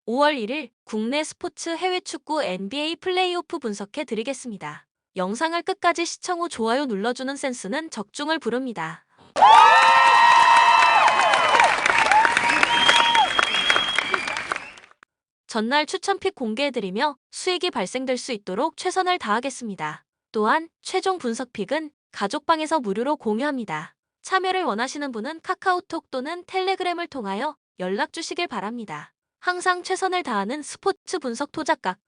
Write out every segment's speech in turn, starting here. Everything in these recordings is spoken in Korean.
5월 1일 국내 스포츠 해외 축구 NBA 플레이오프 분석해 드리겠습니다. 영상을 끝까지 시청 후 좋아요 눌러주는 센스는 적중을 부릅니다. 전날 추천픽 공개해드리며 수익이 발생될 수 있도록 최선을 다하겠습니다. 또한 최종 분석픽은 가족방에서 무료로 공유합니다. 참여를 원하시는 분은 카카오톡 또는 텔레그램을 통하여 연락 주시길 바랍니다. 항상 최선을 다하는 스포츠 분석 토작각.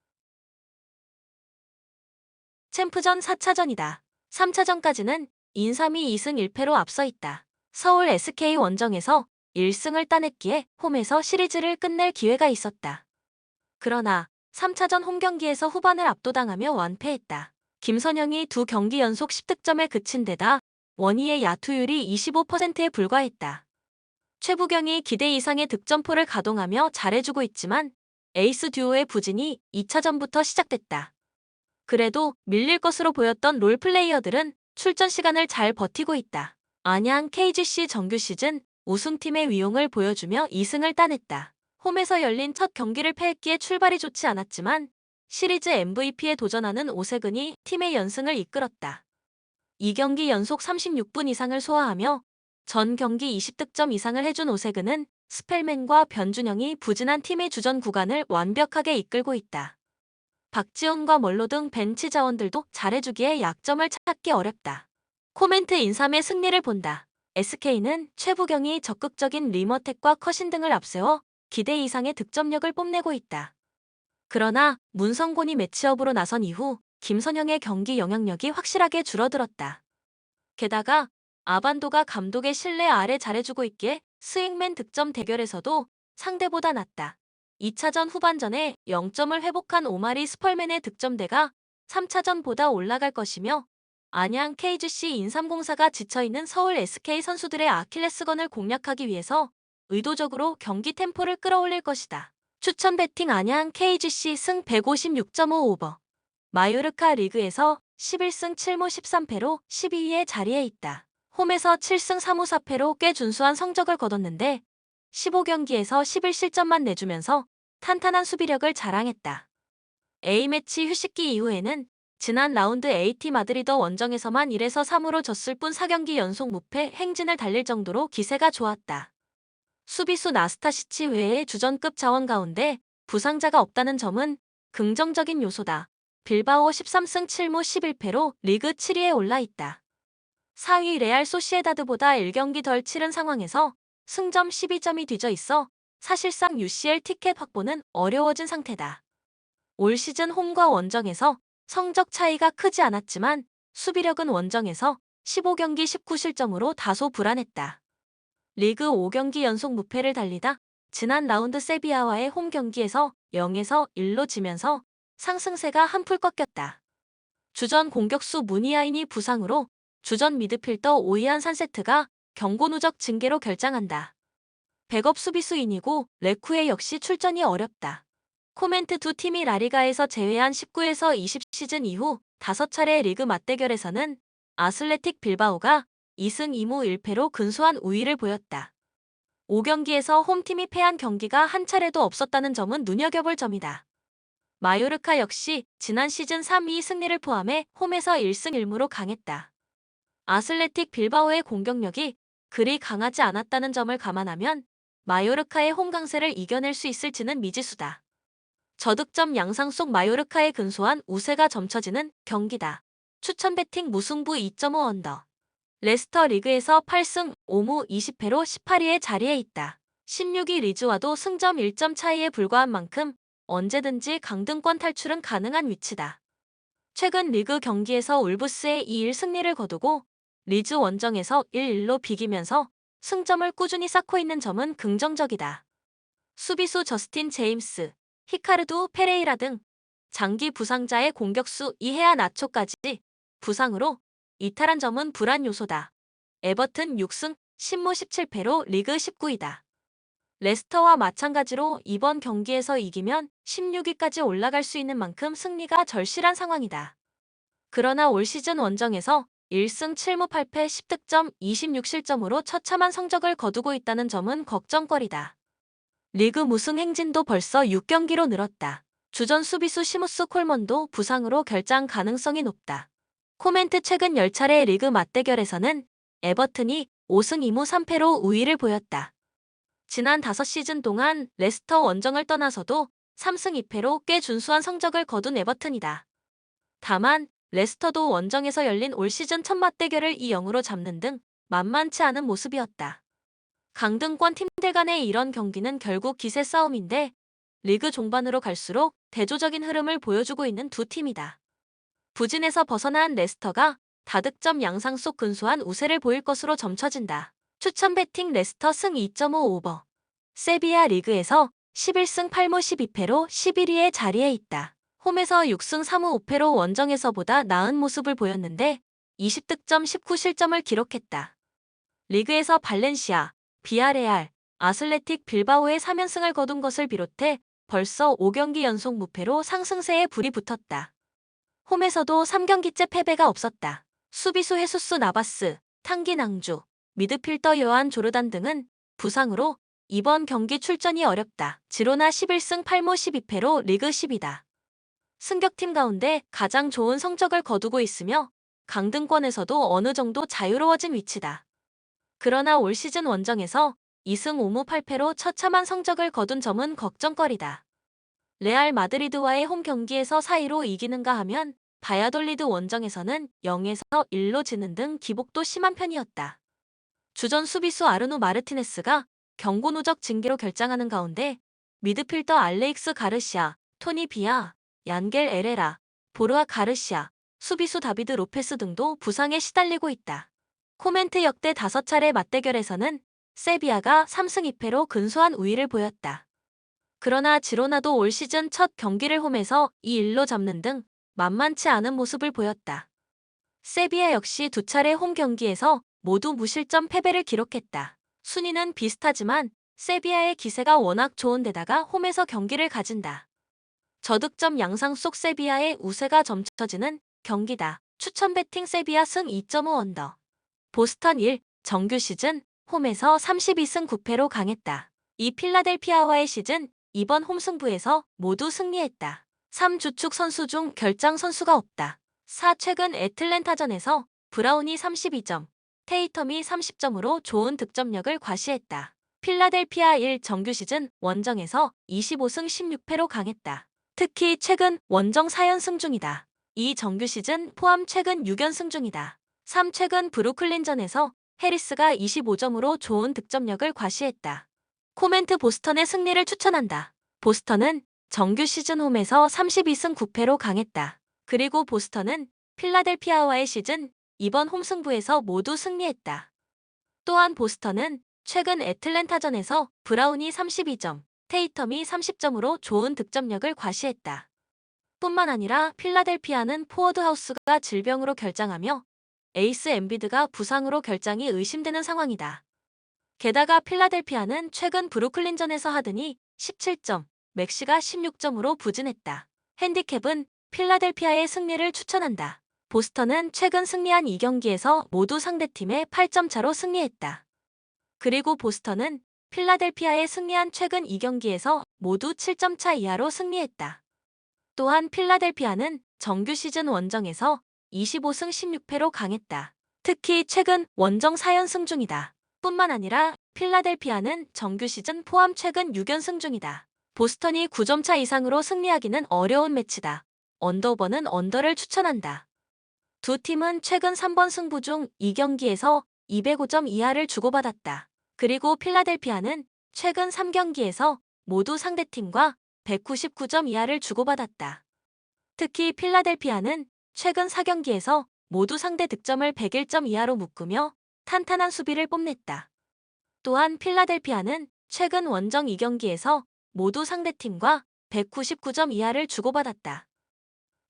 챔프전 4차전이다. 3차전까지는 인삼이 2승 1패로 앞서 있다. 서울 SK 원정에서 1승을 따냈기에 홈에서 시리즈를 끝낼 기회가 있었다. 그러나 3차전 홈경기에서 후반을 압도당하며 완패했다. 김선영이 두 경기 연속 10득점에 그친 데다 원희의 야투율이 25%에 불과했다. 최부경이 기대 이상의 득점포를 가동하며 잘해주고 있지만 에이스 듀오의 부진이 2차전부터 시작됐다. 그래도 밀릴 것으로 보였던 롤플레이어들은 출전 시간을 잘 버티고 있다. 안양 KGC 정규 시즌 우승팀의 위용을 보여주며 2승을 따냈다. 홈에서 열린 첫 경기를 패했기에 출발이 좋지 않았지만 시리즈 MVP에 도전하는 오세근이 팀의 연승을 이끌었다. 2경기 연속 36분 이상을 소화하며 전 경기 20득점 이상을 해준 오세근은 스펠맨과 변준영이 부진한 팀의 주전 구간을 완벽하게 이끌고 있다. 박지훈과 멀로 등 벤치 자원들도 잘해주기에 약점을 찾기 어렵다. 코멘트 인삼의 승리를 본다. SK는 최부경이 적극적인 리머텍과 컷신 등을 앞세워 기대 이상의 득점력을 뽐내고 있다. 그러나 문성곤이 매치업으로 나선 이후 김선영의 경기 영향력이 확실하게 줄어들었다. 게다가 아반도가 감독의 신뢰 아래 잘해주고 있기에 스윙맨 득점 대결에서도 상대보다 낮다. 2차전 후반전에 0점을 회복한 오마리 스펄맨의 득점대가 3차전보다 올라갈 것이며 안양 KGC 인삼공사가 지쳐있는 서울 SK 선수들의 아킬레스건을 공략하기 위해서 의도적으로 경기 템포를 끌어올릴 것이다. 추천 배팅 안양 KGC 승 156.5 오버. 마요르카 리그에서 11승 7무 13패로 12위의 자리에 있다. 홈에서 7승 3무 4패로 꽤 준수한 성적을 거뒀는데 15경기에서 11실점만 내주면서 탄탄한 수비력을 자랑했다. A매치 휴식기 이후에는 지난 라운드 AT 마드리드 원정에서만 1에서 3으로 졌을 뿐 4경기 연속 무패 행진을 달릴 정도로 기세가 좋았다. 수비수 나스타시치 외에 주전급 자원 가운데 부상자가 없다는 점은 긍정적인 요소다. 빌바오 13승 7무 11패로 리그 7위에 올라 있다. 4위 레알 소시에다드보다 1경기 덜 치른 상황에서 승점 12점이 뒤져 있어 사실상 UCL 티켓 확보는 어려워진 상태다. 올 시즌 홈과 원정에서 성적 차이가 크지 않았지만 수비력은 원정에서 15경기 19실점으로 다소 불안했다. 리그 5경기 연속 무패를 달리다 지난 라운드 세비야와의 홈 경기에서 0에서 1로 지면서 상승세가 한풀 꺾였다. 주전 공격수 무니아인이 부상으로 주전 미드필더 오이안 산세트가 경고 누적 징계로 결장한다. 백업 수비수인이고 레쿠에 역시 출전이 어렵다. 코멘트 두 팀이 라리가에서 제외한 19에서 20 시즌 이후 5차례 리그 맞대결에서는 아슬레틱 빌바오가 2승 2무 1패로 근소한 우위를 보였다. 5경기에서 홈팀이 패한 경기가 한 차례도 없었다는 점은 눈여겨볼 점이다. 마요르카 역시 지난 시즌 3위 승리를 포함해 홈에서 1승 1무로 강했다. 아슬레틱 빌바오의 공격력이 그리 강하지 않았다는 점을 감안하면 마요르카의 홈 강세를 이겨낼 수 있을지는 미지수다. 저득점 양상 속 마요르카의 근소한 우세가 점쳐지는 경기다. 추천 배팅 무승부 2.5 언더. 레스터 리그에서 8승 5무 20패로 18위의 자리에 있다. 16위 리즈와도 승점 1점 차이에 불과한 만큼 언제든지 강등권 탈출은 가능한 위치다. 최근 리그 경기에서 울브스의 2일 승리를 거두고 리즈 원정에서 1-1로 비기면서 승점을 꾸준히 쌓고 있는 점은 긍정적이다. 수비수 저스틴 제임스, 히카르두 페레이라 등 장기 부상자의 공격수 이헤아 나초까지 부상으로 이탈한 점은 불안 요소다. 에버튼 6승 10무 17패로 리그 19위다. 레스터와 마찬가지로 이번 경기에서 이기면 16위까지 올라갈 수 있는 만큼 승리가 절실한 상황이다. 그러나 올 시즌 원정에서 1승 7무 8패 10득점 26실점으로 처참한 성적을 거두고 있다는 점은 걱정거리다. 리그 무승 행진도 벌써 6경기로 늘었다. 주전 수비수 시무스 콜먼도 부상으로 결장 가능성이 높다. 코멘트 최근 10차례 리그 맞대결에서는 에버튼이 5승 2무 3패로 우위를 보였다. 지난 5시즌 동안 레스터 원정을 떠나서도 3승 2패로 꽤 준수한 성적을 거둔 에버튼이다. 다만 레스터도 원정에서 열린 올 시즌 첫 맞대결을 2-0으로 잡는 등 만만치 않은 모습이었다. 강등권 팀들 간의 이런 경기는 결국 기세 싸움인데 리그 종반으로 갈수록 대조적인 흐름을 보여주고 있는 두 팀이다. 부진에서 벗어난 레스터가 다득점 양상 속 근소한 우세를 보일 것으로 점쳐진다. 추천 배팅 레스터 승 2.5 오버. 세비야 리그에서 11승 8무 12패로 11위의 자리에 있다. 홈에서 6승 3무 5패로 원정에서보다 나은 모습을 보였는데 20득점 19실점을 기록했다. 리그에서 발렌시아, 비아레알, 아슬레틱 빌바오의 3연승을 거둔 것을 비롯해 벌써 5경기 연속 무패로 상승세에 불이 붙었다. 홈에서도 3경기째 패배가 없었다. 수비수 헤수스 나바스, 탕기 낭주, 미드필더 요한 조르단 등은 부상으로 이번 경기 출전이 어렵다. 지로나 11승 8무 12패로 리그 10위다. 승격팀 가운데 가장 좋은 성적을 거두고 있으며 강등권에서도 어느 정도 자유로워진 위치다. 그러나 올 시즌 원정에서 2승 5무 8패로 처참한 성적을 거둔 점은 걱정거리다. 레알 마드리드와의 홈 경기에서 4-2로 이기는가 하면 바야돌리드 원정에서는 0에서 1로 지는 등 기복도 심한 편이었다. 주전 수비수 아르누 마르티네스가 경고 누적 징계로 결장하는 가운데 미드필더 알레익스 가르시아, 토니 비아, 얀겔 에레라, 보르아 가르시아, 수비수 다비드 로페스 등도 부상에 시달리고 있다. 코멘트 역대 5차례 맞대결에서는 세비야가 3승 2패로 근소한 우위를 보였다. 그러나 지로나도 올 시즌 첫 경기를 홈에서 2-1로 잡는 등 만만치 않은 모습을 보였다. 세비야 역시 2차례 홈 경기에서 모두 무실점 패배를 기록했다. 순위는 비슷하지만 세비야의 기세가 워낙 좋은 데다가 홈에서 경기를 가진다. 저득점 양상 속 세비야의 우세가 점쳐지는 경기다. 추천 배팅 세비야 승 2.5 언더. 보스턴 1, 정규 시즌 홈에서 32승 9패로 강했다. 이 필라델피아와의 시즌 이번 홈 승부에서 모두 승리했다. 3주축 선수 중 결장 선수가 없다. 4 최근 애틀랜타전에서 브라운이 32점, 테이텀이 30점으로 좋은 득점력을 과시했다. 필라델피아 1 정규 시즌 원정에서 25승 16패로 강했다. 특히 최근 원정 4연승 중이다. 2 정규 시즌 포함 최근 6연승 중이다. 3 최근 브루클린전에서 해리스가 25점으로 좋은 득점력을 과시했다. 코멘트 보스턴의 승리를 추천한다. 보스턴은 정규 시즌 홈에서 32승 9패로 강했다. 그리고 보스턴은 필라델피아와의 시즌 이번 홈 승부에서 모두 승리했다. 또한 보스턴은 최근 애틀랜타전에서 브라운이 32점, 테이텀이 30점으로 좋은 득점력을 과시했다. 뿐만 아니라 필라델피아는 포워드 하우스가 질병으로 결장하며 에이스 엠비드가 부상으로 결장이 의심되는 상황이다. 게다가 필라델피아는 최근 브루클린전에서 하든이 17점, 맥시가 16점으로 부진했다. 핸디캡은 필라델피아의 승리를 추천한다. 보스턴은 최근 승리한 2경기에서 모두 상대팀의 8점 차로 승리했다. 그리고 보스턴은 필라델피아에 승리한 최근 2경기에서 모두 7점 차 이하로 승리했다. 또한 필라델피아는 정규 시즌 원정에서 25승 16패로 강했다. 특히 최근 원정 4연승 중이다. 뿐만 아니라 필라델피아는 정규 시즌 포함 최근 6연승 중이다. 보스턴이 9점 차 이상으로 승리하기는 어려운 매치다. 언더오버는 언더를 추천한다. 두 팀은 최근 3번 승부 중 2경기에서 205점 이하를 주고받았다. 그리고 필라델피아는 최근 3경기에서 모두 상대팀과 199점 이하를 주고받았다. 특히 필라델피아는 최근 4경기에서 모두 상대 득점을 101점 이하로 묶으며 탄탄한 수비를 뽐냈다. 또한 필라델피아는 최근 원정 2경기에서 모두 상대팀과 199점 이하를 주고받았다.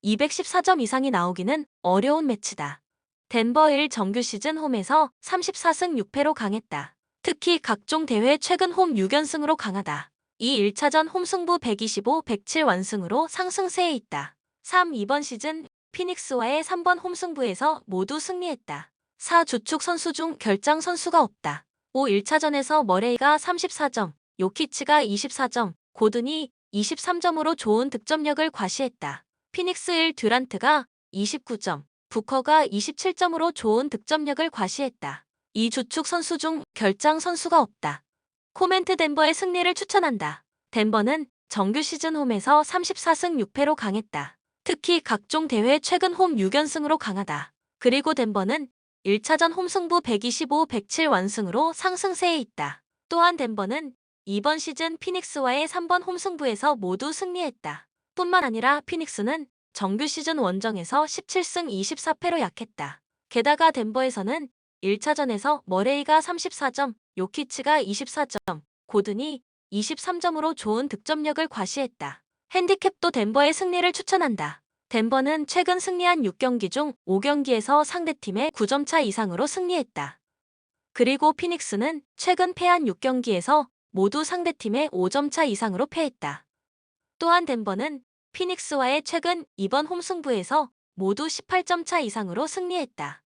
214점 이상이 나오기는 어려운 매치다. 덴버 1 정규 시즌 홈에서 34승 6패로 강했다. 특히 각종 대회 최근 홈 6연승으로 강하다. 이 1차전 홈 승부 125, 107 완승으로 상승세에 있다. 3 이번 시즌 피닉스와의 3번 홈 승부에서 모두 승리했다. 4 주축 선수 중 결장 선수가 없다. 5 1차전에서 머레이가 34점, 요키치가 24점, 고든이 23점으로 좋은 득점력을 과시했다. 피닉스 1 듀란트가 29점, 부커가 27점으로 좋은 득점력을 과시했다. 이 주축 선수 중 결장 선수가 없다. 코멘트 덴버의 승리를 추천한다. 덴버는 정규 시즌 홈에서 34승 6패로 강했다. 특히 각종 대회 최근 홈 6연승으로 강하다. 그리고 덴버는 1차전 홈승부 125-107 완승으로 상승세에 있다. 또한 덴버는 이번 시즌 피닉스와의 3번 홈승부에서 모두 승리했다. 뿐만 아니라 피닉스는 정규 시즌 원정에서 17승 24패로 약했다. 게다가 덴버에서는 1차전에서 머레이가 34점, 요키치가 24점, 고든이 23점으로 좋은 득점력을 과시했다. 핸디캡도 덴버의 승리를 추천한다. 덴버는 최근 승리한 6경기 중 5경기에서 상대팀의 9점 차 이상으로 승리했다. 그리고 피닉스는 최근 패한 6경기에서 모두 상대팀의 5점 차 이상으로 패했다. 또한 덴버는 피닉스와의 최근 이번 홈승부에서 모두 18점 차 이상으로 승리했다.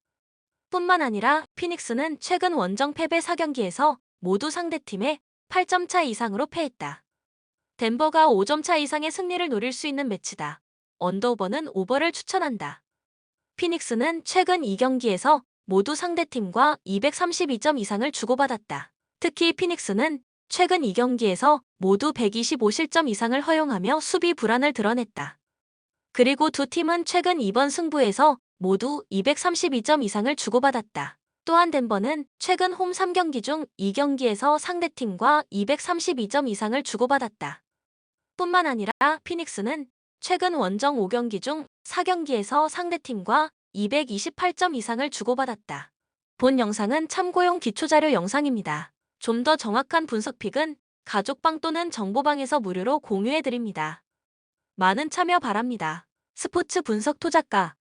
뿐만 아니라 피닉스는 최근 원정 패배 4경기에서 모두 상대팀의 8점 차 이상으로 패했다. 덴버가 5점 차 이상의 승리를 노릴 수 있는 매치다. 언더오버는 오버를 추천한다. 피닉스는 최근 2경기에서 모두 상대팀과 232점 이상을 주고받았다. 특히 피닉스는 최근 2경기에서 모두 125실점 이상을 허용하며 수비 불안을 드러냈다. 그리고 두 팀은 최근 이번 승부에서 모두 232점 이상을 주고받았다. 또한 덴버는 최근 홈 3경기 중 2경기에서 상대팀과 232점 이상을 주고받았다. 뿐만 아니라 피닉스는 최근 원정 5경기 중 4경기에서 상대팀과 228점 이상을 주고받았다. 본 영상은 참고용 기초자료 영상입니다. 좀 더 정확한 분석픽은 가족방 또는 정보방에서 무료로 공유해드립니다. 많은 참여 바랍니다. 스포츠 분석 토작가